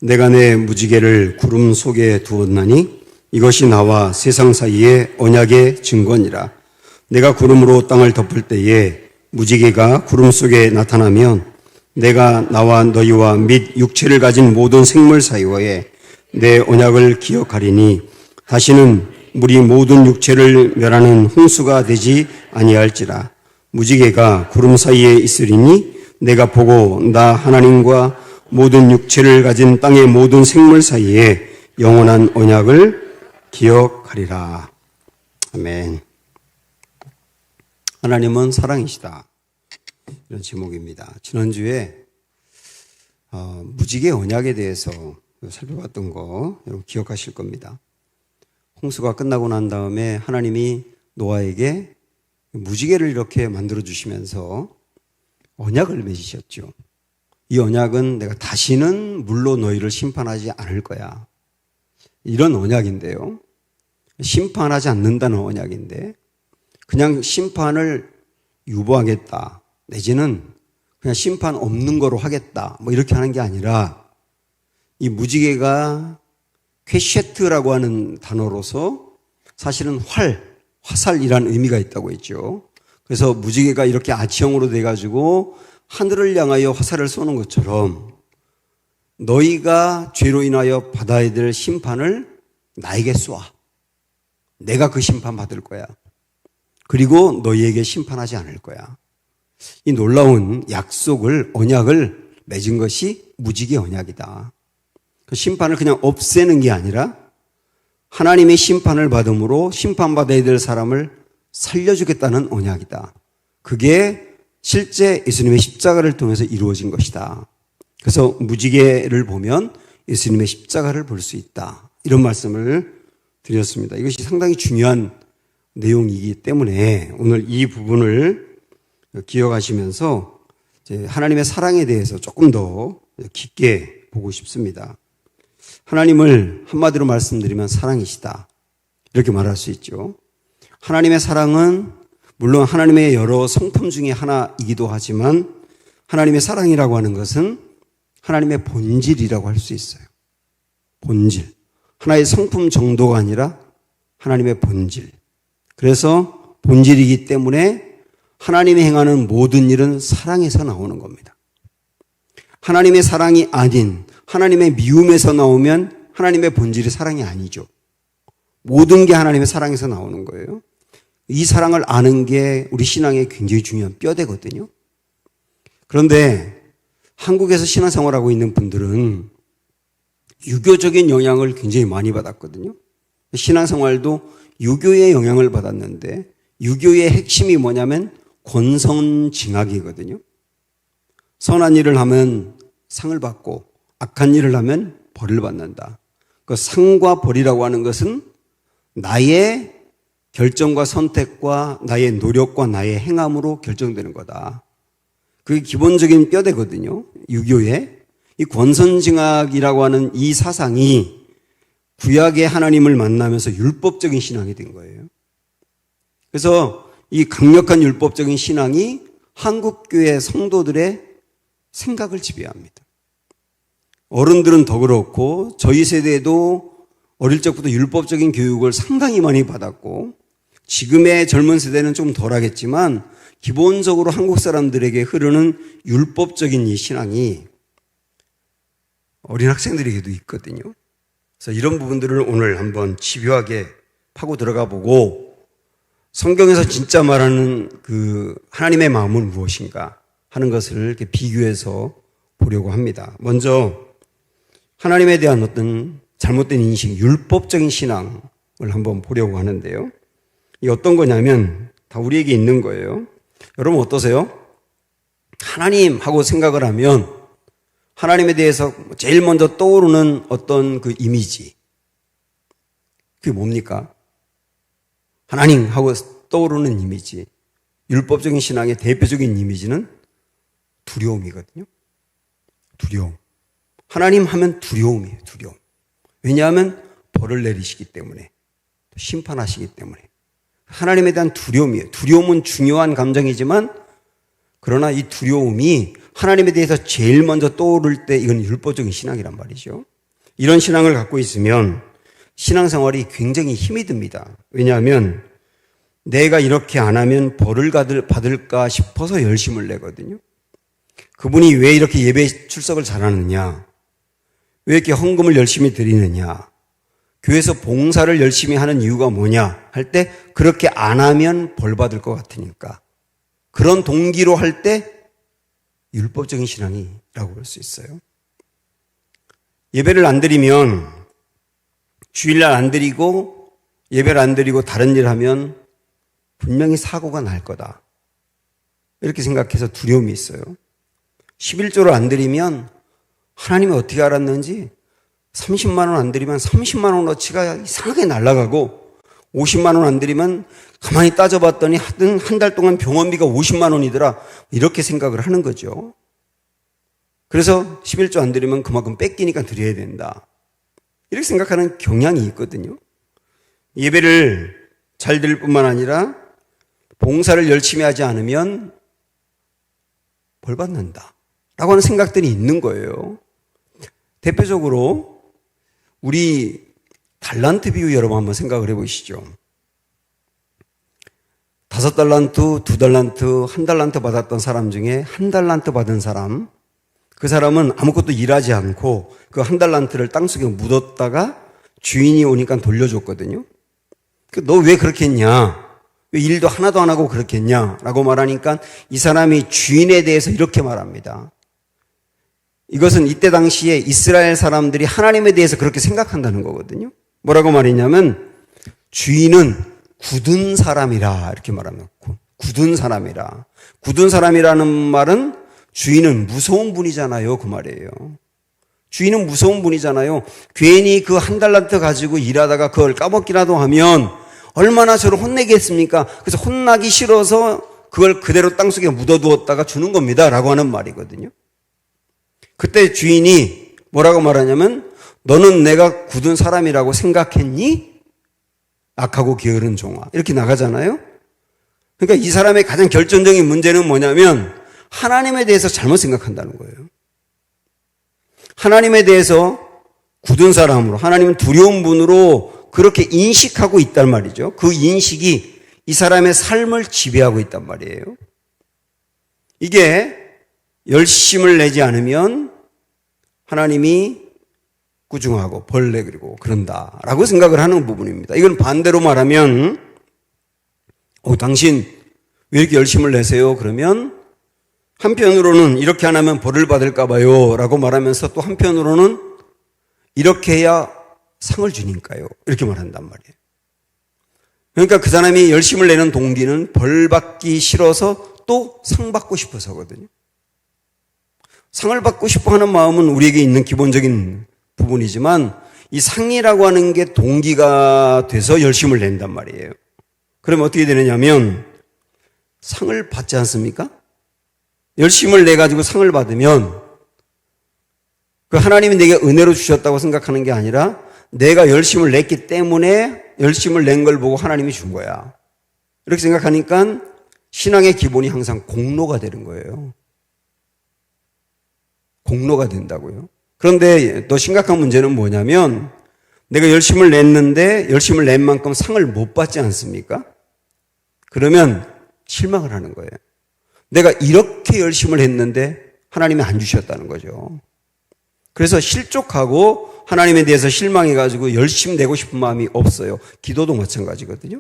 내가 내 무지개를 구름 속에 두었나니 이것이 나와 세상 사이의 언약의 증거니라. 내가 구름으로 땅을 덮을 때에 무지개가 구름 속에 나타나면 내가 나와 너희와 및 육체를 가진 모든 생물 사이에 내 언약을 기억하리니 다시는 물이 모든 육체를 멸하는 홍수가 되지 아니할지라. 무지개가 구름 사이에 있으리니 내가 보고 나 하나님과 모든 육체를 가진 땅의 모든 생물 사이에 영원한 언약을 기억하리라. 아멘. 하나님은 사랑이시다. 이런 제목입니다. 지난주에 무지개 언약에 대해서 살펴봤던 거 여러분 기억하실 겁니다. 홍수가 끝나고 난 다음에 하나님이 노아에게 무지개를 이렇게 만들어 주시면서 언약을 맺으셨죠. 이 언약은 내가 다시는 물로 너희를 심판하지 않을 거야. 이런 언약인데요. 심판하지 않는다는 언약인데 그냥 심판을 유보하겠다 내지는 그냥 심판 없는 거로 하겠다 뭐 이렇게 하는 게 아니라 이 무지개가 퀘셰트라고 하는 단어로서 사실은 화살이라는 의미가 있다고 했죠. 그래서 무지개가 이렇게 아치형으로 돼가지고 하늘을 향하여 화살을 쏘는 것처럼 너희가 죄로 인하여 받아야 될 심판을 나에게 쏘아. 내가 그 심판 받을 거야. 그리고 너희에게 심판하지 않을 거야. 이 놀라운 약속을, 언약을 맺은 것이 무지개 언약이다. 그 심판을 그냥 없애는 게 아니라 하나님의 심판을 받음으로 심판받아야 될 사람을 살려주겠다는 언약이다. 그게 실제 예수님의 십자가를 통해서 이루어진 것이다. 그래서 무지개를 보면 예수님의 십자가를 볼 수 있다. 이런 말씀을 드렸습니다. 이것이 상당히 중요한 내용이기 때문에 오늘 이 부분을 기억하시면서 하나님의 사랑에 대해서 조금 더 깊게 보고 싶습니다. 하나님을 한마디로 말씀드리면 사랑이시다. 이렇게 말할 수 있죠. 하나님의 사랑은 물론 하나님의 여러 성품 중에 하나이기도 하지만 하나님의 사랑이라고 하는 것은 하나님의 본질이라고 할 수 있어요. 본질. 하나의 성품 정도가 아니라 하나님의 본질. 그래서 본질이기 때문에 하나님이 행하는 모든 일은 사랑에서 나오는 겁니다. 하나님의 사랑이 아닌 하나님의 미움에서 나오면 하나님의 본질이 사랑이 아니죠. 모든 게 하나님의 사랑에서 나오는 거예요. 이 사랑을 아는 게 우리 신앙에 굉장히 중요한 뼈대거든요. 그런데 한국에서 신앙생활하고 있는 분들은 유교적인 영향을 굉장히 많이 받았거든요. 신앙생활도 유교의 영향을 받았는데 유교의 핵심이 뭐냐면 권선징악이거든요. 선한 일을 하면 상을 받고 악한 일을 하면 벌을 받는다. 그 상과 벌이라고 하는 것은 나의 결정과 선택과 나의 노력과 나의 행함으로 결정되는 거다. 그게 기본적인 뼈대거든요. 유교의. 이 권선징악이라고 하는 이 사상이 구약의 하나님을 만나면서 율법적인 신앙이 된 거예요. 그래서 이 강력한 율법적인 신앙이 한국교회 성도들의 생각을 지배합니다. 어른들은 더 그렇고 저희 세대도 어릴 적부터 율법적인 교육을 상당히 많이 받았고 지금의 젊은 세대는 좀 덜하겠지만 기본적으로 한국 사람들에게 흐르는 율법적인 이 신앙이 어린 학생들에게도 있거든요. 그래서 이런 부분들을 오늘 한번 집요하게 파고 들어가 보고 성경에서 진짜 말하는 그 하나님의 마음은 무엇인가 하는 것을 이렇게 비교해서 보려고 합니다. 먼저 하나님에 대한 어떤 잘못된 인식, 율법적인 신앙을 한번 보려고 하는데요. 이 어떤 거냐면 다 우리에게 있는 거예요. 여러분 어떠세요? 하나님 하고 생각을 하면 하나님에 대해서 제일 먼저 떠오르는 어떤 그 이미지. 그게 뭡니까? 하나님 하고 떠오르는 이미지. 율법적인 신앙의 대표적인 이미지는 두려움이거든요. 두려움. 하나님 하면 두려움이에요. 두려움. 왜냐하면 벌을 내리시기 때문에 심판하시기 때문에 하나님에 대한 두려움이에요. 두려움은 중요한 감정이지만 그러나 이 두려움이 하나님에 대해서 제일 먼저 떠오를 때 이건 율법적인 신앙이란 말이죠. 이런 신앙을 갖고 있으면 신앙생활이 굉장히 힘이 듭니다. 왜냐하면 내가 이렇게 안 하면 벌을 받을까 싶어서 열심을 내거든요. 그분이 왜 이렇게 예배 출석을 잘하느냐, 왜 이렇게 헌금을 열심히 드리느냐, 교회에서 봉사를 열심히 하는 이유가 뭐냐 할 때 그렇게 안 하면 벌 받을 것 같으니까 그런 동기로 할 때 율법적인 신앙이라고 볼 수 있어요. 예배를 안 드리면, 주일날 안 드리고 예배를 안 드리고 다른 일 하면 분명히 사고가 날 거다, 이렇게 생각해서 두려움이 있어요. 11조를 안 드리면 하나님이 어떻게 알았는지 30만 원 안 드리면 30만 원어치가 이상하게 날아가고, 50만 원 안 드리면 가만히 따져봤더니 한 달 동안 병원비가 50만 원이더라, 이렇게 생각을 하는 거죠. 그래서 11조 안 드리면 그만큼 뺏기니까 드려야 된다, 이렇게 생각하는 경향이 있거든요. 예배를 잘 드릴 뿐만 아니라 봉사를 열심히 하지 않으면 벌 받는다 라고 하는 생각들이 있는 거예요. 대표적으로 우리 달란트 비유 여러분 한번 생각을 해보시죠. 5달란트, 2달란트, 1달란트 받았던 사람 중에 1달란트 받은 사람, 그 사람은 아무것도 일하지 않고 그 1달란트를 땅속에 묻었다가 주인이 오니까 돌려줬거든요. 너 왜 그렇게 했냐? 왜 일도 하나도 안 하고 그렇게 했냐? 라고 말하니까 이 사람이 주인에 대해서 이렇게 말합니다. 이것은 이때 당시에 이스라엘 사람들이 하나님에 대해서 그렇게 생각한다는 거거든요. 뭐라고 말했냐면 주인은 굳은 사람이라, 이렇게 말합니다. 굳은 사람이라. 굳은 사람이라는 말은 주인은 무서운 분이잖아요, 그 말이에요. 주인은 무서운 분이잖아요. 괜히 그 1달란트 가지고 일하다가 그걸 까먹기라도 하면 얼마나 저를 혼내겠습니까? 그래서 혼나기 싫어서 그걸 그대로 땅속에 묻어두었다가 주는 겁니다 라고 하는 말이거든요. 그때 주인이 뭐라고 말하냐면 너는 내가 굳은 사람이라고 생각했니? 악하고 게으른 종아, 이렇게 나가잖아요. 그러니까 이 사람의 가장 결정적인 문제는 뭐냐면 하나님에 대해서 잘못 생각한다는 거예요. 하나님에 대해서 굳은 사람으로, 하나님은 두려운 분으로 그렇게 인식하고 있단 말이죠. 그 인식이 이 사람의 삶을 지배하고 있단 말이에요. 이게 열심을 내지 않으면 하나님이 꾸중하고 벌 내리고 그런다라고 생각을 하는 부분입니다. 이건 반대로 말하면 당신 왜 이렇게 열심을 내세요? 그러면 한편으로는 이렇게 안 하면 벌을 받을까 봐요 라고 말하면서 또 한편으로는 이렇게 해야 상을 주니까요, 이렇게 말한단 말이에요. 그러니까 그 사람이 열심을 내는 동기는 벌 받기 싫어서 또 상 받고 싶어서거든요. 상을 받고 싶어 하는 마음은 우리에게 있는 기본적인 부분이지만 이 상이라고 하는 게 동기가 돼서 열심을 낸단 말이에요. 그러면 어떻게 되느냐면 상을 받지 않습니까? 열심을 내가지고 상을 받으면 그 하나님이 내게 은혜로 주셨다고 생각하는 게 아니라 내가 열심을 냈기 때문에 열심을 낸 걸 보고 하나님이 준 거야, 이렇게 생각하니까 신앙의 기본이 항상 공로가 되는 거예요. 공로가 된다고요. 그런데 더 심각한 문제는 뭐냐면 내가 열심을 냈는데 열심을 낸 만큼 상을 못 받지 않습니까? 그러면 실망을 하는 거예요. 내가 이렇게 열심을 했는데 하나님이 안 주셨다는 거죠. 그래서 실족하고 하나님에 대해서 실망해가지고 열심히 내고 싶은 마음이 없어요. 기도도 마찬가지거든요.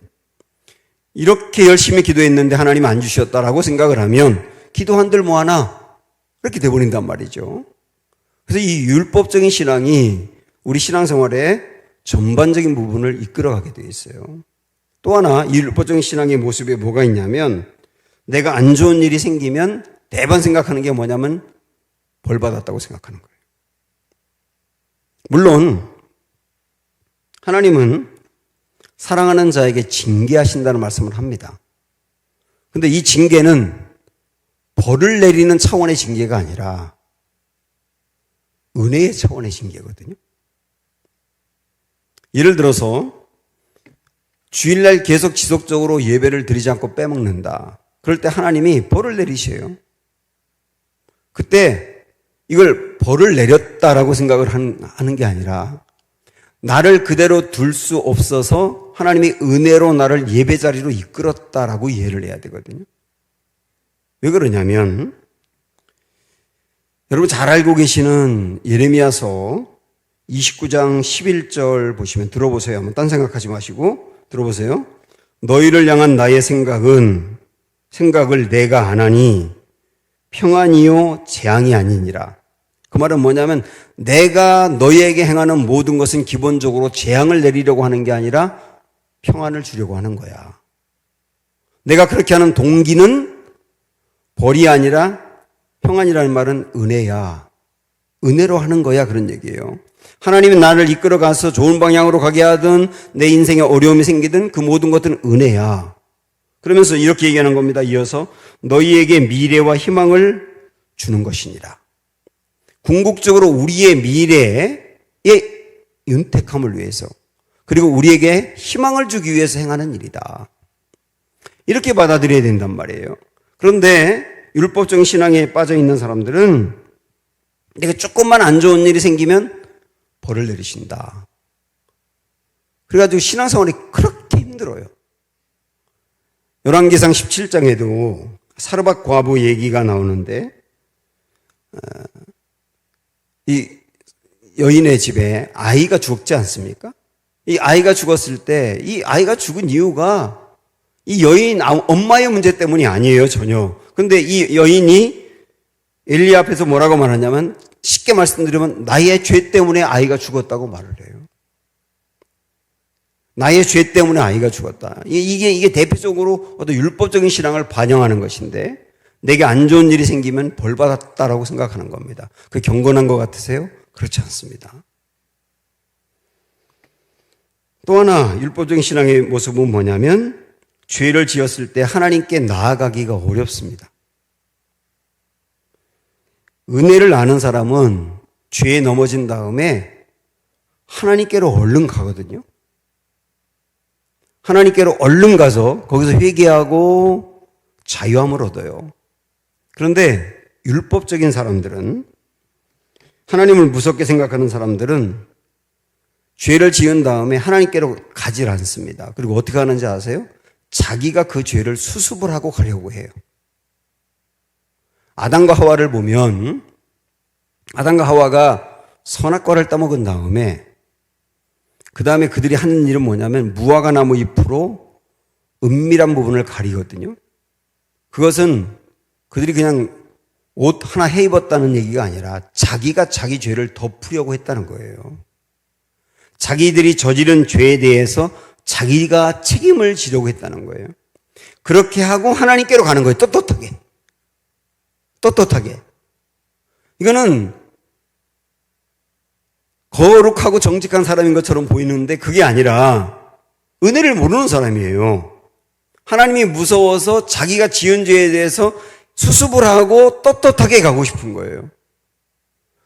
이렇게 열심히 기도했는데 하나님이 안 주셨다라고 생각을 하면 기도한들 뭐하나, 이렇게 돼버린단 말이죠. 그래서 이 율법적인 신앙이 우리 신앙생활의 전반적인 부분을 이끌어가게 되어 있어요. 또 하나 이 율법적인 신앙의 모습에 뭐가 있냐면 내가 안 좋은 일이 생기면 매번 생각하는 게 뭐냐면 벌 받았다고 생각하는 거예요. 물론 하나님은 사랑하는 자에게 징계하신다는 말씀을 합니다. 그런데 이 징계는 벌을 내리는 차원의 징계가 아니라 은혜의 차원의 징계거든요. 예를 들어서 주일날 계속 지속적으로 예배를 드리지 않고 빼먹는다. 그럴 때 하나님이 벌을 내리셔요. 그때 이걸 벌을 내렸다라고 생각을 하는 게 아니라 나를 그대로 둘 수 없어서 하나님이 은혜로 나를 예배 자리로 이끌었다라고 이해를 해야 되거든요. 왜 그러냐면 여러분 잘 알고 계시는 예레미야서 29장 11절 보시면 들어보세요. 한번 딴 생각하지 마시고 들어보세요. 너희를 향한 나의 생각을 내가 안 하니 평안이요 재앙이 아니니라. 그 말은 뭐냐면 내가 너희에게 행하는 모든 것은 기본적으로 재앙을 내리려고 하는 게 아니라 평안을 주려고 하는 거야. 내가 그렇게 하는 동기는 벌이 아니라 평안이라는 말은 은혜야. 은혜로 하는 거야 그런 얘기예요. 하나님이 나를 이끌어가서 좋은 방향으로 가게 하든 내 인생에 어려움이 생기든 그 모든 것들은 은혜야. 그러면서 이렇게 얘기하는 겁니다. 이어서 너희에게 미래와 희망을 주는 것이니라. 궁극적으로 우리의 미래의 윤택함을 위해서 그리고 우리에게 희망을 주기 위해서 행하는 일이다. 이렇게 받아들여야 된단 말이에요. 그런데 율법적인 신앙에 빠져 있는 사람들은 내가 조금만 안 좋은 일이 생기면 벌을 내리신다. 그래가지고 신앙생활이 그렇게 힘들어요. 열왕기상 17장에도 사르밧 과부 얘기가 나오는데 이 여인의 집에 아이가 죽지 않습니까? 이 아이가 죽었을 때 이 아이가 죽은 이유가 이 여인 엄마의 문제 때문이 아니에요 전혀. 근데 이 여인이 엘리 앞에서 뭐라고 말하냐면 쉽게 말씀드리면 나의 죄 때문에 아이가 죽었다고 말을 해요. 나의 죄 때문에 아이가 죽었다. 이게 대표적으로 어떤 율법적인 신앙을 반영하는 것인데 내게 안 좋은 일이 생기면 벌 받았다라고 생각하는 겁니다. 그게 경건한 것 같으세요? 그렇지 않습니다. 또 하나 율법적인 신앙의 모습은 뭐냐면 죄를 지었을 때 하나님께 나아가기가 어렵습니다. 은혜를 아는 사람은 죄에 넘어진 다음에 하나님께로 얼른 가거든요. 하나님께로 얼른 가서 거기서 회개하고 자유함을 얻어요. 그런데 율법적인 사람들은 하나님을 무섭게 생각하는 사람들은 죄를 지은 다음에 하나님께로 가질 않습니다. 그리고 어떻게 하는지 아세요? 자기가 그 죄를 수습을 하고 가려고 해요. 아담과 하와를 보면 아담과 하와가 선악과를 따먹은 다음에 그 다음에 그들이 하는 일은 뭐냐면 무화과 나무 잎으로 은밀한 부분을 가리거든요. 그것은 그들이 그냥 옷 하나 해 입었다는 얘기가 아니라 자기가 자기 죄를 덮으려고 했다는 거예요. 자기들이 저지른 죄에 대해서 자기가 책임을 지려고 했다는 거예요. 그렇게 하고 하나님께로 가는 거예요. 떳떳하게. 이거는 거룩하고 정직한 사람인 것처럼 보이는데 그게 아니라 은혜를 모르는 사람이에요. 하나님이 무서워서 자기가 지은 죄에 대해서 수습을 하고 떳떳하게 가고 싶은 거예요.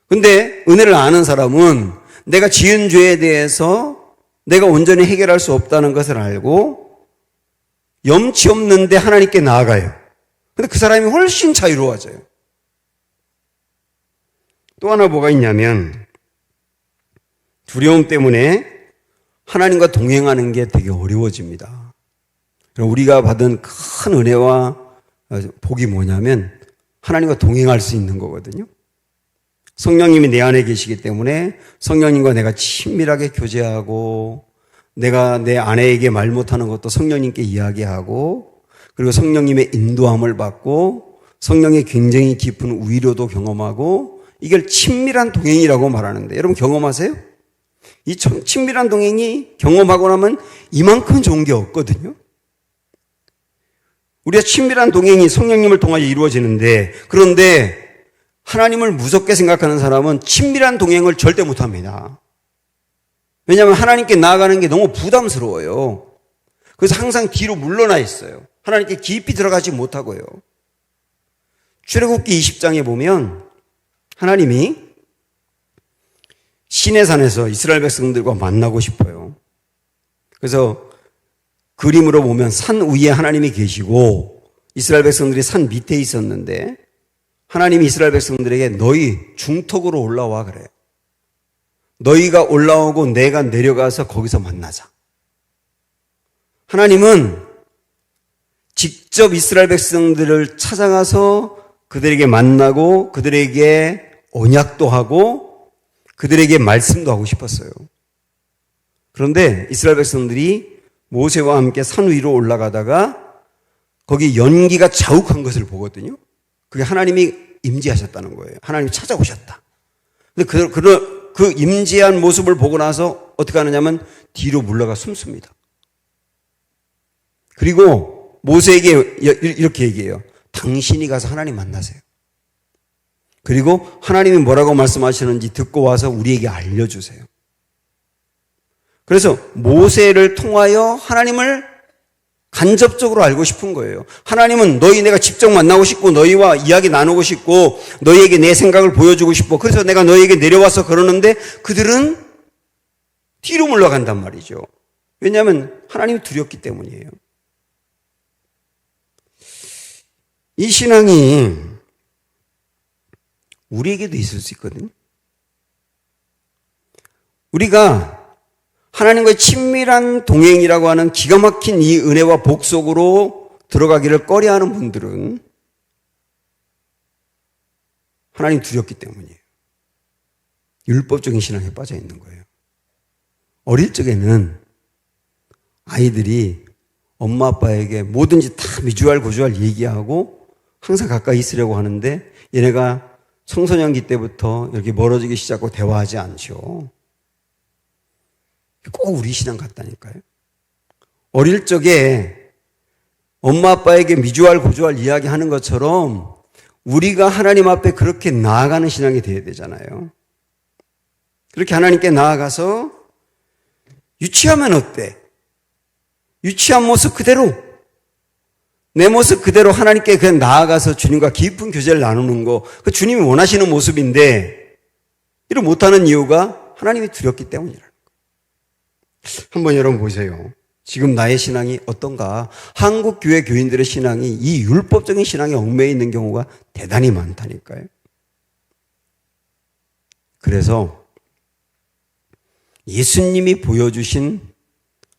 근데 은혜를 아는 사람은 내가 지은 죄에 대해서 내가 온전히 해결할 수 없다는 것을 알고 염치 없는데 하나님께 나아가요. 근데 그 사람이 훨씬 자유로워져요. 또 하나 뭐가 있냐면 두려움 때문에 하나님과 동행하는 게 되게 어려워집니다. 우리가 받은 큰 은혜와 복이 뭐냐면 하나님과 동행할 수 있는 거거든요. 성령님이 내 안에 계시기 때문에 성령님과 내가 친밀하게 교제하고 내가 내 아내에게 말 못하는 것도 성령님께 이야기하고 그리고 성령님의 인도함을 받고 성령의 굉장히 깊은 위로도 경험하고 이걸 친밀한 동행이라고 말하는데 여러분 경험하세요? 이 친밀한 동행이 경험하고 나면 이만큼 좋은 게 없거든요. 우리가 친밀한 동행이 성령님을 통하여 이루어지는데 그런데 하나님을 무섭게 생각하는 사람은 친밀한 동행을 절대 못합니다. 왜냐하면 하나님께 나아가는 게 너무 부담스러워요. 그래서 항상 뒤로 물러나 있어요. 하나님께 깊이 들어가지 못하고요. 출애굽기 20장에 보면 하나님이 시내산에서 이스라엘 백성들과 만나고 싶어요. 그래서 그림으로 보면 산 위에 하나님이 계시고 이스라엘 백성들이 산 밑에 있었는데 하나님이 이스라엘 백성들에게 너희 중턱으로 올라와 그래요. 너희가 올라오고 내가 내려가서 거기서 만나자. 하나님은 직접 이스라엘 백성들을 찾아가서 그들에게 만나고 그들에게 언약도 하고 그들에게 말씀도 하고 싶었어요. 그런데 이스라엘 백성들이 모세와 함께 산 위로 올라가다가 거기 연기가 자욱한 것을 보거든요. 그게 하나님이 임재하셨다는 거예요. 하나님이 찾아오셨다. 근데 그 임재한 모습을 보고 나서 어떻게 하느냐면 뒤로 물러가 숨습니다. 그리고 모세에게 이렇게 얘기해요. 당신이 가서 하나님 만나세요. 그리고 하나님이 뭐라고 말씀하시는지 듣고 와서 우리에게 알려주세요. 그래서 모세를 통하여 하나님을 간접적으로 알고 싶은 거예요. 하나님은 너희 내가 직접 만나고 싶고 너희와 이야기 나누고 싶고 너희에게 내 생각을 보여주고 싶고 그래서 내가 너희에게 내려와서 그러는데 그들은 뒤로 물러간단 말이죠. 왜냐하면 하나님이 두렵기 때문이에요. 이 신앙이 우리에게도 있을 수 있거든요. 우리가 하나님과의 친밀한 동행이라고 하는 기가 막힌 이 은혜와 복 속으로 들어가기를 꺼려하는 분들은 하나님 두렵기 때문이에요. 율법적인 신앙에 빠져 있는 거예요. 어릴 적에는 아이들이 엄마 아빠에게 뭐든지 다 미주알 고주알 얘기하고 항상 가까이 있으려고 하는데 얘네가 청소년기 때부터 이렇게 멀어지기 시작하고 대화하지 않죠. 꼭 우리 신앙 같다니까요. 어릴 적에 엄마 아빠에게 미주알 고주알 이야기하는 것처럼 우리가 하나님 앞에 그렇게 나아가는 신앙이 되어야 되잖아요. 그렇게 하나님께 나아가서 유치하면 어때? 유치한 모습 그대로 내 모습 그대로 하나님께 그냥 나아가서 주님과 깊은 교제를 나누는 거 그 주님이 원하시는 모습인데 이를 못하는 이유가 하나님이 두렵기 때문이라는 거예요. 한번 여러분 보세요. 지금 나의 신앙이 어떤가? 한국 교회 교인들의 신앙이 이 율법적인 신앙에 얽매여 있는 경우가 대단히 많다니까요. 그래서 예수님이 보여주신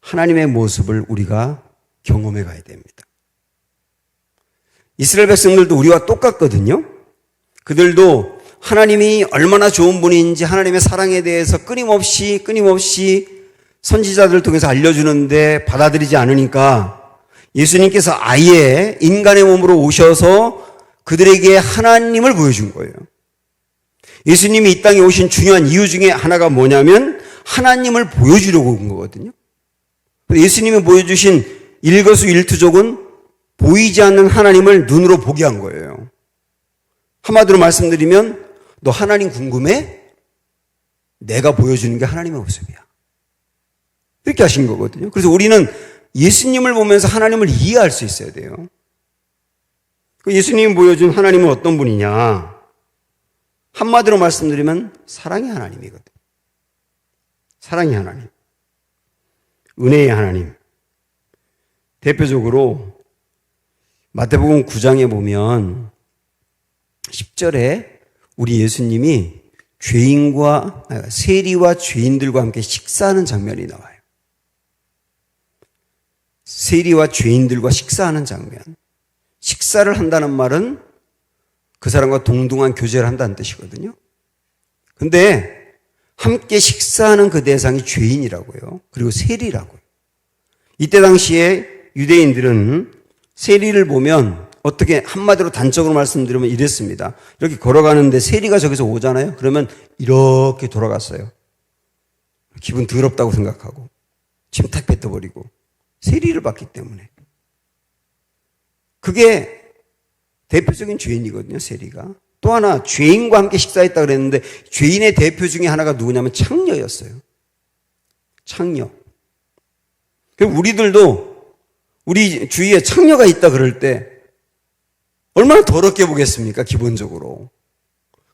하나님의 모습을 우리가 경험해 가야 됩니다. 이스라엘 백성들도 우리와 똑같거든요. 그들도 하나님이 얼마나 좋은 분인지 하나님의 사랑에 대해서 끊임없이 선지자들을 통해서 알려주는데 받아들이지 않으니까 예수님께서 아예 인간의 몸으로 오셔서 그들에게 하나님을 보여준 거예요. 예수님이 이 땅에 오신 중요한 이유 중에 하나가 뭐냐면 하나님을 보여주려고 온 거거든요. 예수님이 보여주신 일거수일투족은 보이지 않는 하나님을 눈으로 보게 한 거예요. 한마디로 말씀드리면 너 하나님 궁금해? 내가 보여주는 게 하나님의 모습이야. 이렇게 하신 거거든요. 그래서 우리는 예수님을 보면서 하나님을 이해할 수 있어야 돼요. 예수님이 보여준 하나님은 어떤 분이냐? 한마디로 말씀드리면 사랑의 하나님이거든요. 사랑의 하나님. 은혜의 하나님. 대표적으로 마태복음 9장에 보면 10절에 우리 예수님이 세리와 죄인들과 함께 식사하는 장면이 나와요. 세리와 죄인들과 식사하는 장면. 식사를 한다는 말은 그 사람과 동등한 교제를 한다는 뜻이거든요. 근데 함께 식사하는 그 대상이 죄인이라고요. 그리고 세리라고요. 이때 당시에 유대인들은 세리를 보면 어떻게 한마디로 단적으로 말씀드리면 이랬습니다. 이렇게 걸어가는데 세리가 저기서 오잖아요. 그러면 이렇게 돌아갔어요. 기분 더럽다고 생각하고 침탁 뱉어버리고 세리를 받기 때문에. 그게 대표적인 죄인이거든요. 세리가. 또 하나 죄인과 함께 식사했다 그랬는데 죄인의 대표 중에 하나가 누구냐면 창녀였어요. 창녀. 우리들도 우리 주위에 창녀가 있다 그럴 때 얼마나 더럽게 보겠습니까? 기본적으로.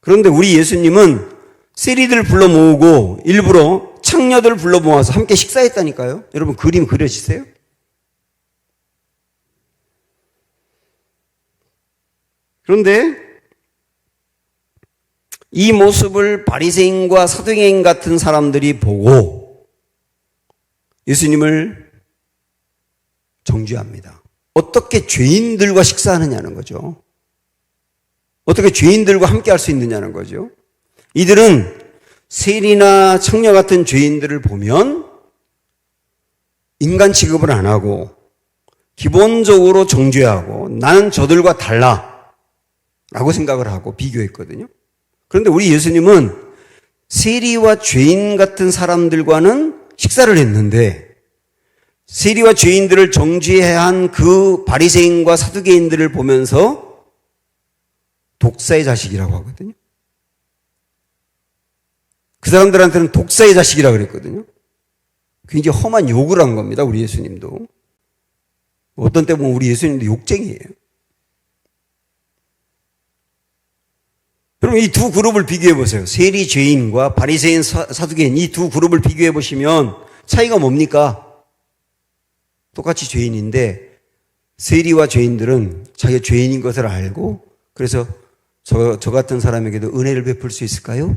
그런데 우리 예수님은 세리들을 불러 모으고 일부러 창녀들을 불러 모아서 함께 식사했다니까요. 여러분 그림 그려지세요? 그런데 이 모습을 바리새인과 사두개인 같은 사람들이 보고 예수님을 정죄합니다. 어떻게 죄인들과 식사하느냐는 거죠. 어떻게 죄인들과 함께 할 수 있느냐는 거죠. 이들은 세리나 청녀 같은 죄인들을 보면 인간 취급을 안 하고 기본적으로 정죄하고 나는 저들과 달라 라고 생각을 하고 비교했거든요. 그런데 우리 예수님은 세리와 죄인 같은 사람들과는 식사를 했는데 세리와 죄인들을 정죄해야 한 그 바리새인과 사두개인들을 보면서 독사의 자식이라고 하거든요. 그 사람들한테는 독사의 자식이라고 그랬거든요. 굉장히 험한 욕을 한 겁니다. 우리 예수님도. 어떤 때 보면 우리 예수님도 욕쟁이에요. 그럼 이 두 그룹을 비교해 보세요. 세리 죄인과 바리새인 사두개인 이 두 그룹을 비교해 보시면 차이가 뭡니까? 똑같이 죄인인데 세리와 죄인들은 자기가 죄인인 것을 알고 그래서 저 같은 사람에게도 은혜를 베풀 수 있을까요?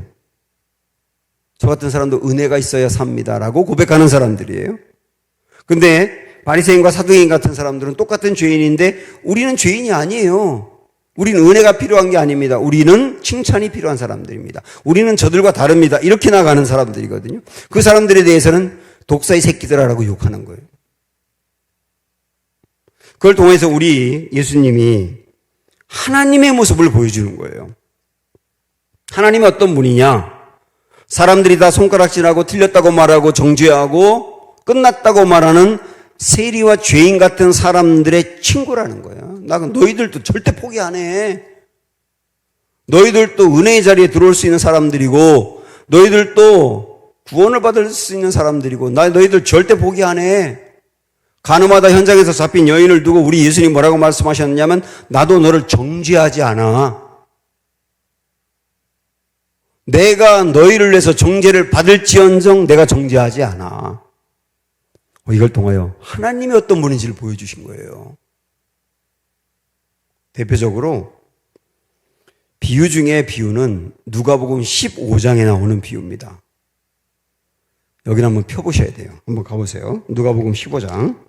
저 같은 사람도 은혜가 있어야 삽니다라고 고백하는 사람들이에요. 근데 바리새인과 사두개인 같은 사람들은 똑같은 죄인인데 우리는 죄인이 아니에요. 우리는 은혜가 필요한 게 아닙니다. 우리는 칭찬이 필요한 사람들입니다. 우리는 저들과 다릅니다. 이렇게 나가는 사람들이거든요. 그 사람들에 대해서는 독사의 새끼들아라고 욕하는 거예요. 그걸 통해서 우리 예수님이 하나님의 모습을 보여주는 거예요. 하나님이 어떤 분이냐? 사람들이 다 손가락질하고 틀렸다고 말하고 정죄하고 끝났다고 말하는 세리와 죄인 같은 사람들의 친구라는 거예요. 너희들도 절대 포기 안 해. 너희들도 은혜의 자리에 들어올 수 있는 사람들이고 너희들도 구원을 받을 수 있는 사람들이고 너희들 절대 포기 안 해. 가늠하다 현장에서 잡힌 여인을 두고 우리 예수님 뭐라고 말씀하셨냐면 나도 너를 정죄하지 않아. 내가 너희를 위해서 정죄를 받을지언정 내가 정죄하지 않아. 이걸 통하여 하나님이 어떤 분인지를 보여주신 거예요. 대표적으로 비유 중에 비유는 누가복음 15장에 나오는 비유입니다. 여기를 한번 펴보셔야 돼요. 한번 가보세요. 누가복음 15장.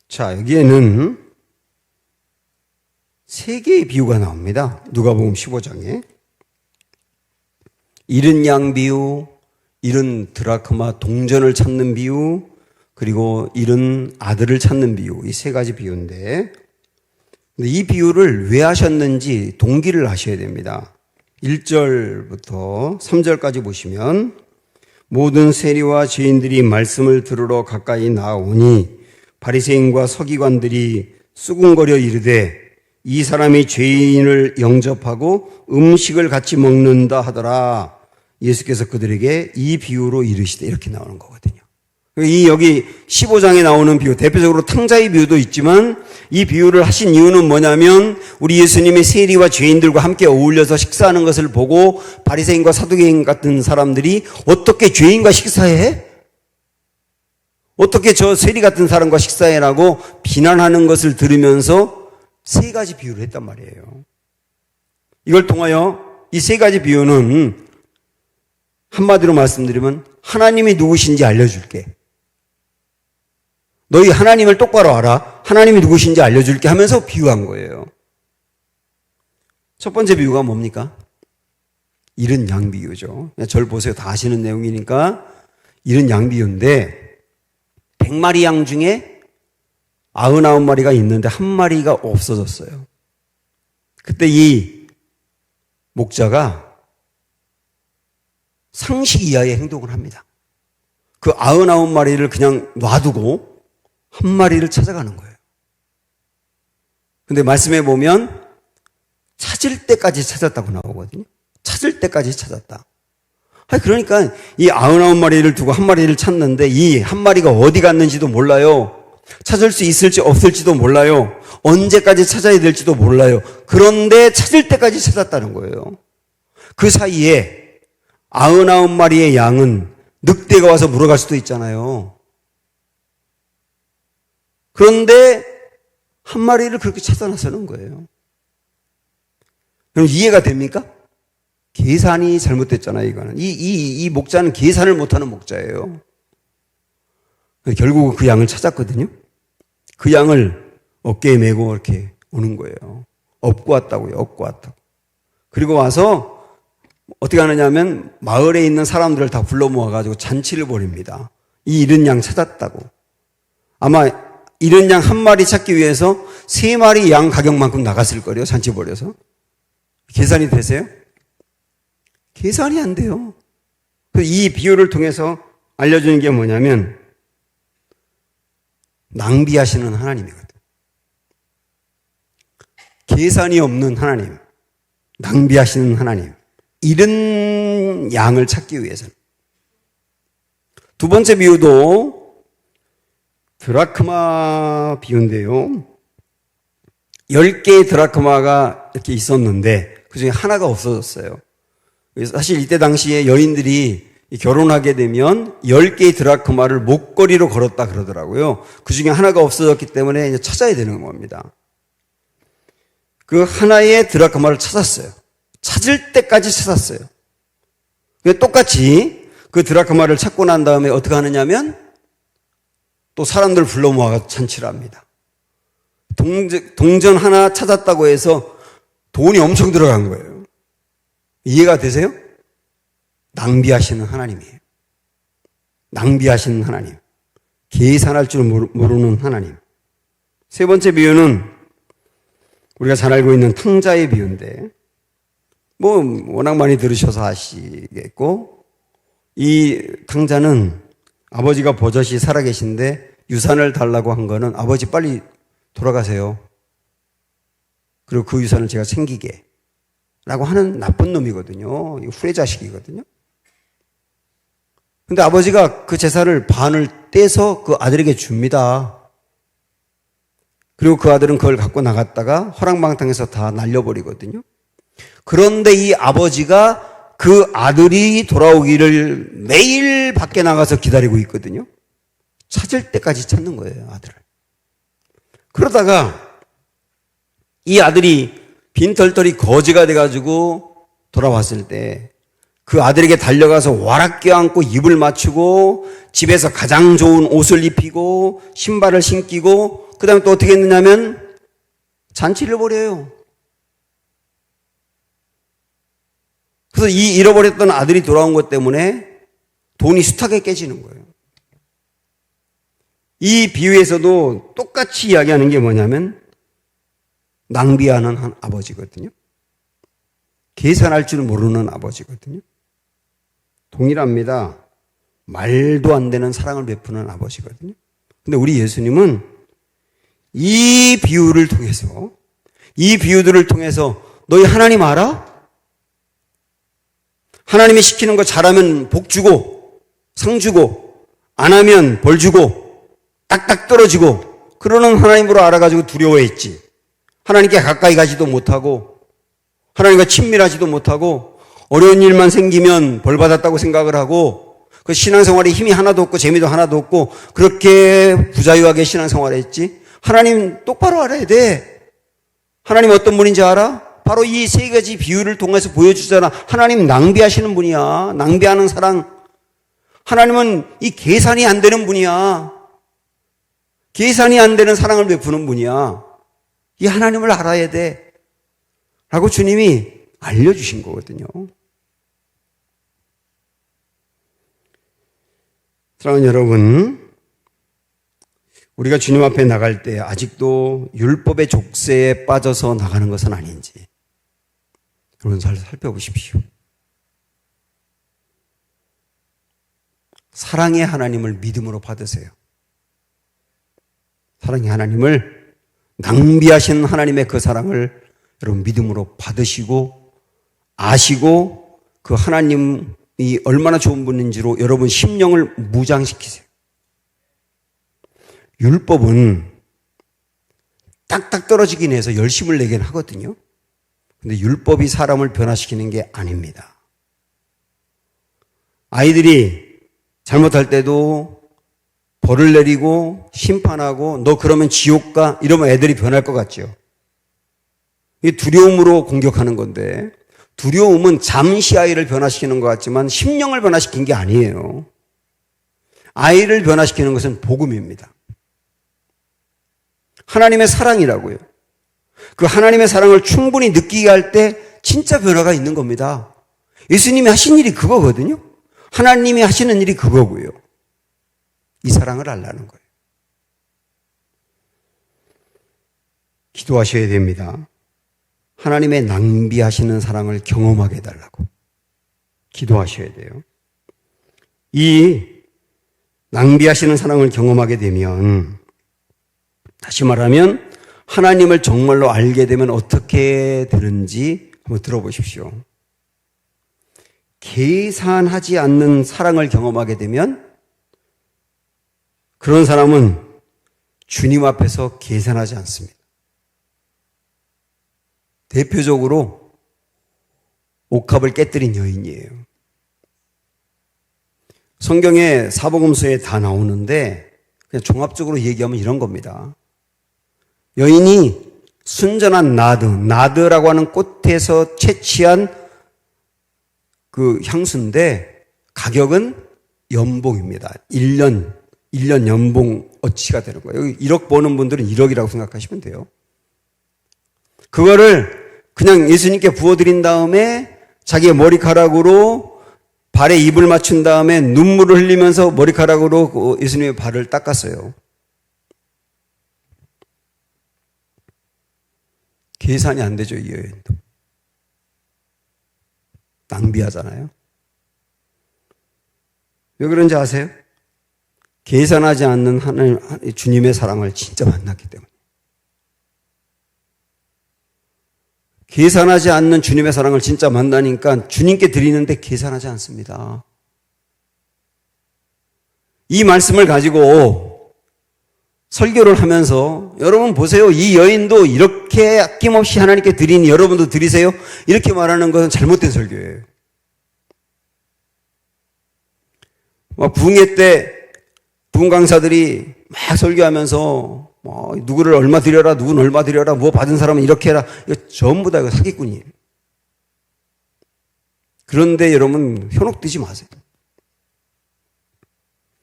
자, 여기에는 세 개의 비유가 나옵니다. 누가복음 15장에. 잃은 양 비유, 잃은 드라크마 동전을 찾는 비유, 그리고 잃은 아들을 찾는 비유. 이 세 가지 비유인데 이 비유를 왜 하셨는지 동기를 아셔야 됩니다. 1절부터 3절까지 보시면 모든 세리와 죄인들이 말씀을 들으러 가까이 나오니 바리새인과 서기관들이 수군거려 이르되 이 사람이 죄인을 영접하고 음식을 같이 먹는다 하더라. 예수께서 그들에게 이 비유로 이르시되 이렇게 나오는 거거든요. 여기 15장에 나오는 비유, 대표적으로 탕자의 비유도 있지만 이 비유를 하신 이유는 뭐냐면 우리 예수님이 세리와 죄인들과 함께 어울려서 식사하는 것을 보고 바리새인과 사두개인 같은 사람들이 어떻게 죄인과 식사해? 어떻게 저 세리 같은 사람과 식사해라고 비난하는 것을 들으면서 세 가지 비유를 했단 말이에요. 이걸 통하여 이 세 가지 비유는 한마디로 말씀드리면 하나님이 누구신지 알려줄게. 너희 하나님을 똑바로 알아. 하나님이 누구신지 알려줄게 하면서 비유한 거예요. 첫 번째 비유가 뭡니까? 잃은 양 비유죠. 절 보세요. 다 아시는 내용이니까 잃은 양 비유인데 100마리 양 중에 99마리가 있는데 한 마리가 없어졌어요. 그때 이 목자가 상식 이하의 행동을 합니다. 그 99마리를 그냥 놔두고 한 마리를 찾아가는 거예요. 근데 말씀해 보면 찾을 때까지 찾았다고 나오거든요. 찾을 때까지 찾았다. 그러니까 이 99마리를 두고 한 마리를 찾는데 이 한 마리가 어디 갔는지도 몰라요. 찾을 수 있을지 없을지도 몰라요. 언제까지 찾아야 될지도 몰라요. 그런데 찾을 때까지 찾았다는 거예요. 그 사이에 99마리의 양은 늑대가 와서 물어갈 수도 있잖아요. 그런데 한 마리를 그렇게 찾아 나서는 거예요. 그럼 이해가 됩니까? 계산이 잘못됐잖아요, 이거는. 이 목자는 계산을 못하는 목자예요. 결국 그 양을 찾았거든요. 그 양을 어깨에 메고 이렇게 오는 거예요. 업고 왔다고요, 업고 왔다고. 그리고 와서 어떻게 하느냐 하면 마을에 있는 사람들을 다 불러 모아가지고 잔치를 벌입니다. 이 잃은 양 찾았다고. 아마 잃은 양 한 마리 찾기 위해서 3마리 양 가격만큼 나갔을 거예요, 잔치 벌여서. 계산이 되세요? 계산이 안 돼요. 이 비유를 통해서 알려주는 게 뭐냐면 낭비하시는 하나님이거든. 계산이 없는 하나님, 낭비하시는 하나님, 잃은 양을 찾기 위해서는. 두 번째 비유도 드라크마 비유인데요. 10개의 드라크마가 이렇게 있었는데 그중에 하나가 없어졌어요. 사실 이때 당시에 여인들이 결혼하게 되면 10개의 드라크마를 목걸이로 걸었다 그러더라고요. 그중에 하나가 없어졌기 때문에 이제 찾아야 되는 겁니다. 그 하나의 드라크마를 찾았어요. 찾을 때까지 찾았어요. 똑같이 그 드라크마를 찾고 난 다음에 어떻게 하느냐면 또 사람들 불러 모아서 잔치를 합니다. 동전 하나 찾았다고 해서 돈이 엄청 들어간 거예요. 이해가 되세요? 낭비하시는 하나님이에요. 낭비하시는 하나님. 계산할 줄 모르는 하나님. 세 번째 비유는 우리가 잘 알고 있는 탕자의 비유인데 워낙 많이 들으셔서 아시겠고 이 탕자는 아버지가 버젓이 살아계신데 유산을 달라고 한 거는 아버지 빨리 돌아가세요. 그리고 그 유산을 제가 챙기게 라고 하는 나쁜 놈이거든요. 후레자식이거든요. 근데 아버지가 그 재산을 반을 떼서 그 아들에게 줍니다. 그리고 그 아들은 그걸 갖고 나갔다가 허랑방탕해서 다 날려버리거든요. 그런데 이 아버지가 그 아들이 돌아오기를 매일 밖에 나가서 기다리고 있거든요. 찾을 때까지 찾는 거예요, 아들을. 그러다가 이 아들이 빈털털이 거지가 돼가지고 돌아왔을 때 그 아들에게 달려가서 와락 껴안고 입을 맞추고 집에서 가장 좋은 옷을 입히고 신발을 신기고 그 다음에 또 어떻게 했느냐면 잔치를 벌여요. 그래서 이 잃어버렸던 아들이 돌아온 것 때문에 돈이 숱하게 깨지는 거예요. 이 비유에서도 똑같이 이야기하는 게 뭐냐면 낭비하는 한 아버지거든요. 계산할 줄 모르는 아버지거든요. 동일합니다. 말도 안 되는 사랑을 베푸는 아버지거든요. 근데 우리 예수님은 이 비유를 통해서 이 비유들을 통해서 너희 하나님 알아? 하나님이 시키는 거 잘하면 복 주고 상 주고 안 하면 벌 주고 딱딱 떨어지고 그러는 하나님으로 알아가지고 두려워했지. 하나님께 가까이 가지도 못하고 하나님과 친밀하지도 못하고 어려운 일만 생기면 벌 받았다고 생각을 하고 그 신앙생활에 힘이 하나도 없고 재미도 하나도 없고 그렇게 부자유하게 신앙생활을 했지. 하나님 똑바로 알아야 돼. 하나님 어떤 분인지 알아? 바로 이 세 가지 비유를 통해서 보여주잖아. 하나님 낭비하시는 분이야. 낭비하는 사랑. 하나님은 이 계산이 안 되는 분이야. 계산이 안 되는 사랑을 베푸는 분이야. 이 하나님을 알아야 돼. 라고 주님이 알려주신 거거든요. 사랑하는 여러분, 우리가 주님 앞에 나갈 때 아직도 율법의 족쇄에 빠져서 나가는 것은 아닌지 여러분 잘 살펴보십시오. 사랑의 하나님을 믿음으로 받으세요. 사랑의 하나님을 낭비하신 하나님의 그 사랑을 여러분 믿음으로 받으시고 아시고 그 하나님이 얼마나 좋은 분인지로 여러분 심령을 무장시키세요. 율법은 딱딱 떨어지긴 해서 열심을 내긴 하거든요. 근데 율법이 사람을 변화시키는 게 아닙니다. 아이들이 잘못할 때도 벌을 내리고 심판하고 너 그러면 지옥 가 이러면 애들이 변할 것 같죠. 이 두려움으로 공격하는 건데 두려움은 잠시 아이를 변화시키는 것 같지만 심령을 변화시킨 게 아니에요. 아이를 변화시키는 것은 복음입니다. 하나님의 사랑이라고요. 그 하나님의 사랑을 충분히 느끼게 할 때 진짜 변화가 있는 겁니다. 예수님이 하신 일이 그거거든요. 하나님이 하시는 일이 그거고요. 이 사랑을 알라는 거예요. 기도하셔야 됩니다. 하나님의 낭비하시는 사랑을 경험하게 해달라고 기도하셔야 돼요. 이 낭비하시는 사랑을 경험하게 되면, 다시 말하면 하나님을 정말로 알게 되면 어떻게 되는지 한번 들어보십시오. 계산하지 않는 사랑을 경험하게 되면 그런 사람은 주님 앞에서 계산하지 않습니다. 대표적으로 옥합을 깨뜨린 여인이에요. 성경에 사복음서에 다 나오는데 그냥 종합적으로 얘기하면 이런 겁니다. 여인이 순전한 나드라고 하는 꽃에서 채취한 그 향수인데 가격은 연봉입니다. 1년 연봉 어치가 되는 거예요. 여기 1억 버는 분들은 1억이라고 생각하시면 돼요. 그거를 그냥 예수님께 부어드린 다음에 자기의 머리카락으로 발에 입을 맞춘 다음에 눈물을 흘리면서 머리카락으로 예수님의 발을 닦았어요. 계산이 안 되죠, 이 여인도. 낭비하잖아요. 왜 그런지 아세요? 계산하지 않는 하나님, 주님의 사랑을 진짜 만났기 때문에. 계산하지 않는 주님의 사랑을 진짜 만나니까 주님께 드리는데 계산하지 않습니다. 이 말씀을 가지고 설교를 하면서 여러분 보세요. 이 여인도 이렇게 아낌없이 하나님께 드리니 여러분도 드리세요. 이렇게 말하는 것은 잘못된 설교예요. 부흥회 때 부흥 강사들이 막 설교하면서 누구를 얼마 드려라, 누구는 얼마 드려라, 뭐 받은 사람은 이렇게 해라. 이거 전부 다 이거 사기꾼이에요. 그런데 여러분 현혹되지 마세요.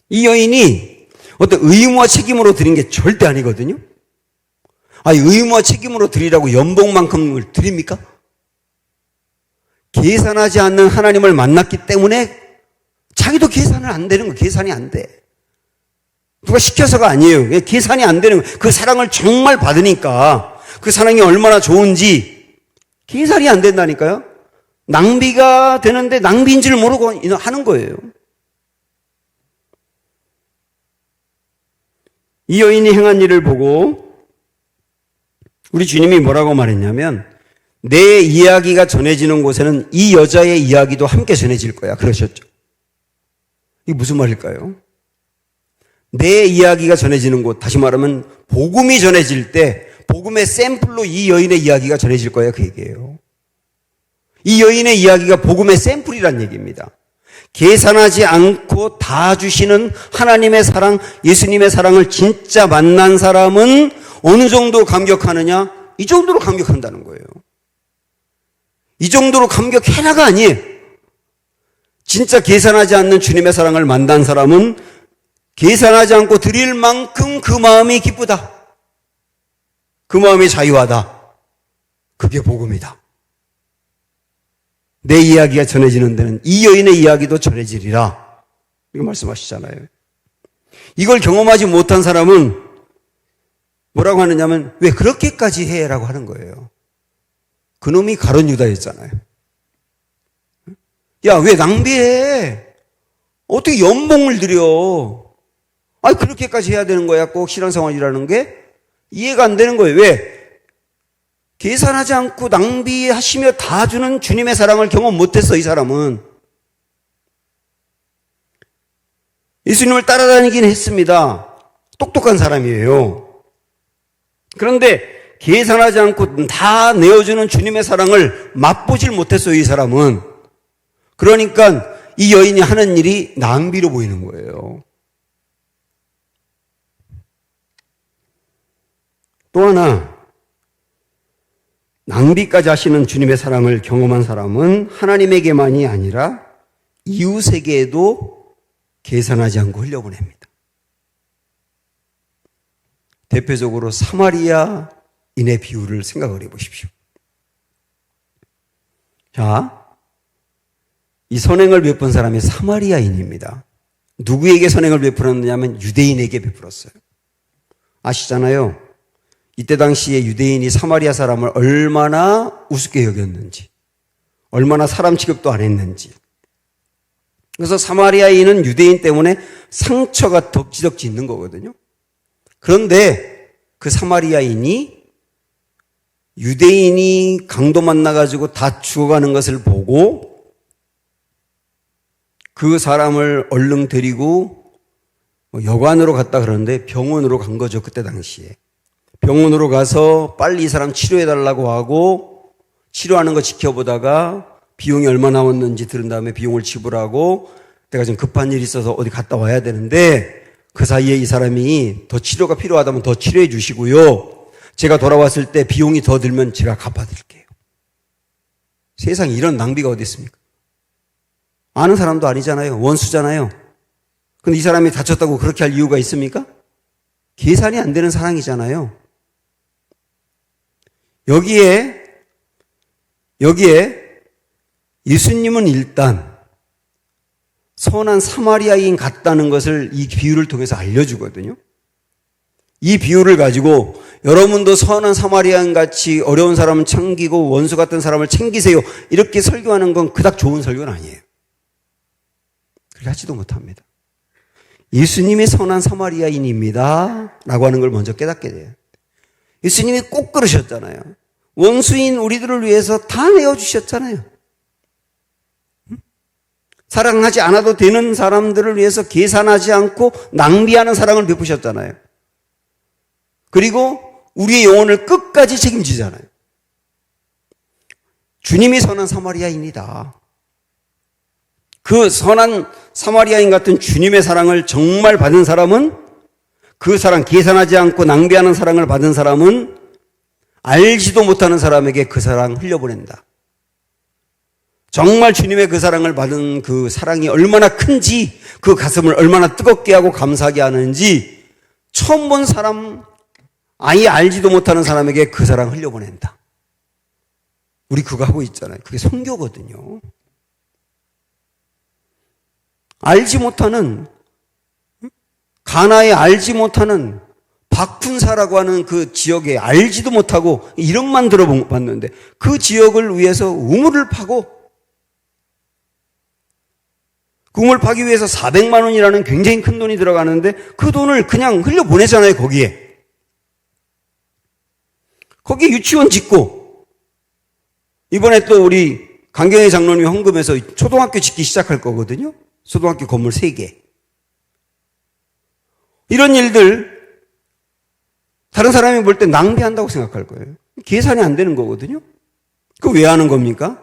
이 여인이 어떤 의무와 책임으로 드린 게 절대 아니거든요. 의무와 책임으로 드리라고 연봉만큼을 드립니까? 계산하지 않는 하나님을 만났기 때문에 자기도 계산을 안 되는 거예요. 계산이 안 돼. 누가 시켜서가 아니에요. 계산이 안 되는 거예요. 그 사랑을 정말 받으니까 그 사랑이 얼마나 좋은지 계산이 안 된다니까요. 낭비가 되는데 낭비인 줄 모르고 하는 거예요. 이 여인이 행한 일을 보고 우리 주님이 뭐라고 말했냐면 내 이야기가 전해지는 곳에는 이 여자의 이야기도 함께 전해질 거야. 그러셨죠. 이게 무슨 말일까요? 내 이야기가 전해지는 곳, 다시 말하면 복음이 전해질 때 복음의 샘플로 이 여인의 이야기가 전해질 거야. 그 얘기예요. 이 여인의 이야기가 복음의 샘플이란 얘기입니다. 계산하지 않고 다 주시는 하나님의 사랑, 예수님의 사랑을 진짜 만난 사람은 어느 정도 감격하느냐? 이 정도로 감격한다는 거예요. 이 정도로 감격해라가 아니에요. 진짜 계산하지 않는 주님의 사랑을 만난 사람은 계산하지 않고 드릴 만큼 그 마음이 기쁘다. 그 마음이 자유하다. 그게 복음이다. 내 이야기가 전해지는 데는 이 여인의 이야기도 전해지리라. 이거 말씀하시잖아요. 이걸 경험하지 못한 사람은 뭐라고 하느냐면 왜 그렇게까지 해? 라고 하는 거예요. 그놈이 가룟 유다였잖아요. 야, 왜 낭비해? 어떻게 연봉을 드려? 그렇게까지 해야 되는 거야. 꼭 신앙생활이라는 게 이해가 안 되는 거예요. 왜? 계산하지 않고 낭비하시며 다 주는 주님의 사랑을 경험 못했어, 이 사람은. 예수님을 따라다니긴 했습니다. 똑똑한 사람이에요. 그런데 계산하지 않고 다 내어주는 주님의 사랑을 맛보질 못했어요, 이 사람은. 그러니까 이 여인이 하는 일이 낭비로 보이는 거예요. 또 하나, 낭비까지 하시는 주님의 사랑을 경험한 사람은 하나님에게만이 아니라 이웃에게도 계산하지 않고 흘려보냅니다. 대표적으로 사마리아인의 비유를 생각을 해보십시오. 자, 이 선행을 베푼 사람이 사마리아인입니다. 누구에게 선행을 베풀었느냐면 유대인에게 베풀었어요. 아시잖아요. 이때 당시에 유대인이 사마리아 사람을 얼마나 우습게 여겼는지, 얼마나 사람 취급도 안 했는지. 그래서 사마리아인은 유대인 때문에 상처가 덕지덕지 있는 거거든요. 그런데 그 사마리아인이 유대인이 강도 만나가지고 다 죽어가는 것을 보고 그 사람을 얼른 데리고 여관으로 갔다 그러는데 병원으로 간 거죠. 그때 당시에. 병원으로 가서 빨리 이 사람 치료해달라고 하고 치료하는 거 지켜보다가 비용이 얼마 나왔는지 들은 다음에 비용을 지불하고 내가 좀 급한 일이 있어서 어디 갔다 와야 되는데 그 사이에 이 사람이 더 치료가 필요하다면 더 치료해 주시고요. 제가 돌아왔을 때 비용이 더 들면 제가 갚아드릴게요. 세상에 이런 낭비가 어디 있습니까? 아는 사람도 아니잖아요. 원수잖아요. 근데 이 사람이 다쳤다고 그렇게 할 이유가 있습니까? 계산이 안 되는 사랑이잖아요. 여기에 예수님은 일단 선한 사마리아인 같다는 것을 이 비유를 통해서 알려주거든요. 이 비유를 가지고 여러분도 선한 사마리아인 같이 어려운 사람을 챙기고 원수 같은 사람을 챙기세요. 이렇게 설교하는 건 그닥 좋은 설교는 아니에요. 그렇게 하지도 못합니다. 예수님이 선한 사마리아인입니다 라고 하는 걸 먼저 깨닫게 돼요. 예수님이 꼭 그러셨잖아요. 원수인 우리들을 위해서 다 내어주셨잖아요. 사랑하지 않아도 되는 사람들을 위해서 계산하지 않고 낭비하는 사랑을 베푸셨잖아요. 그리고 우리의 영혼을 끝까지 책임지잖아요. 주님이 선한 사마리아인이다. 그 선한 사마리아인 같은 주님의 사랑을 정말 받은 사람은, 그 사랑, 계산하지 않고 낭비하는 사랑을 받은 사람은 알지도 못하는 사람에게 그 사랑 흘려보낸다. 정말 주님의 그 사랑을 받은 그 사랑이 얼마나 큰지, 그 가슴을 얼마나 뜨겁게 하고 감사하게 하는지 처음 본 사람, 아예 알지도 못하는 사람에게 그 사랑 흘려보낸다. 우리 그거 하고 있잖아요. 그게 선교거든요. 알지 못하는, 가나에 알지 못하는 박훈사라고 하는 그 지역에 알지도 못하고 이름만 들어봤는데 그 지역을 위해서 우물을 파고, 그 우물 파기 위해서 400만 원이라는 굉장히 큰 돈이 들어가는데 그 돈을 그냥 흘려보내잖아요. 거기에 유치원 짓고, 이번에 또 우리 강경희 장로님이 헌금해서 초등학교 짓기 시작할 거거든요. 초등학교 건물 3개. 이런 일들 다른 사람이 볼 때 낭비한다고 생각할 거예요. 계산이 안 되는 거거든요. 그거 왜 하는 겁니까?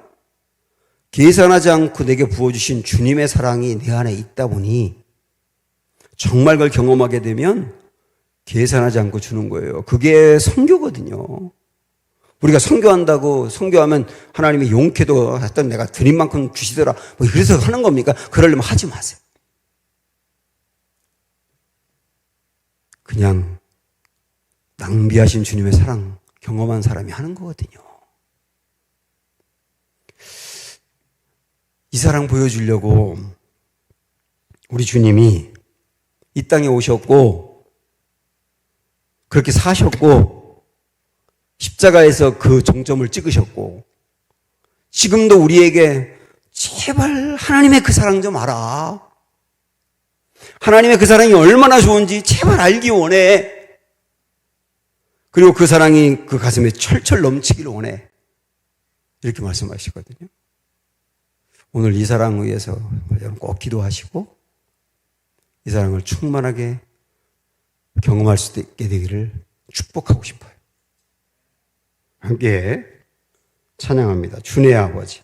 계산하지 않고 내게 부어주신 주님의 사랑이 내 안에 있다 보니 정말 그걸 경험하게 되면 계산하지 않고 주는 거예요. 그게 선교거든요. 우리가 선교한다고, 선교하면 하나님이 용케도 하여튼 내가 드린 만큼 주시더라, 뭐 그래서 하는 겁니까? 그러려면 하지 마세요. 그냥 낭비하신 주님의 사랑 경험한 사람이 하는 거거든요. 이 사랑 보여주려고 우리 주님이 이 땅에 오셨고 그렇게 사셨고 십자가에서 그 정점을 찍으셨고, 지금도 우리에게 제발 하나님의 그 사랑 좀 알아. 하나님의 그 사랑이 얼마나 좋은지 제발 알기 원해. 그리고 그 사랑이 그 가슴에 철철 넘치기를 원해. 이렇게 말씀하시거든요. 오늘 이 사랑을 위해서 여러분 꼭 기도하시고 이 사랑을 충만하게 경험할 수 있게 되기를 축복하고 싶어요. 함께 찬양합니다. 주의 아버지.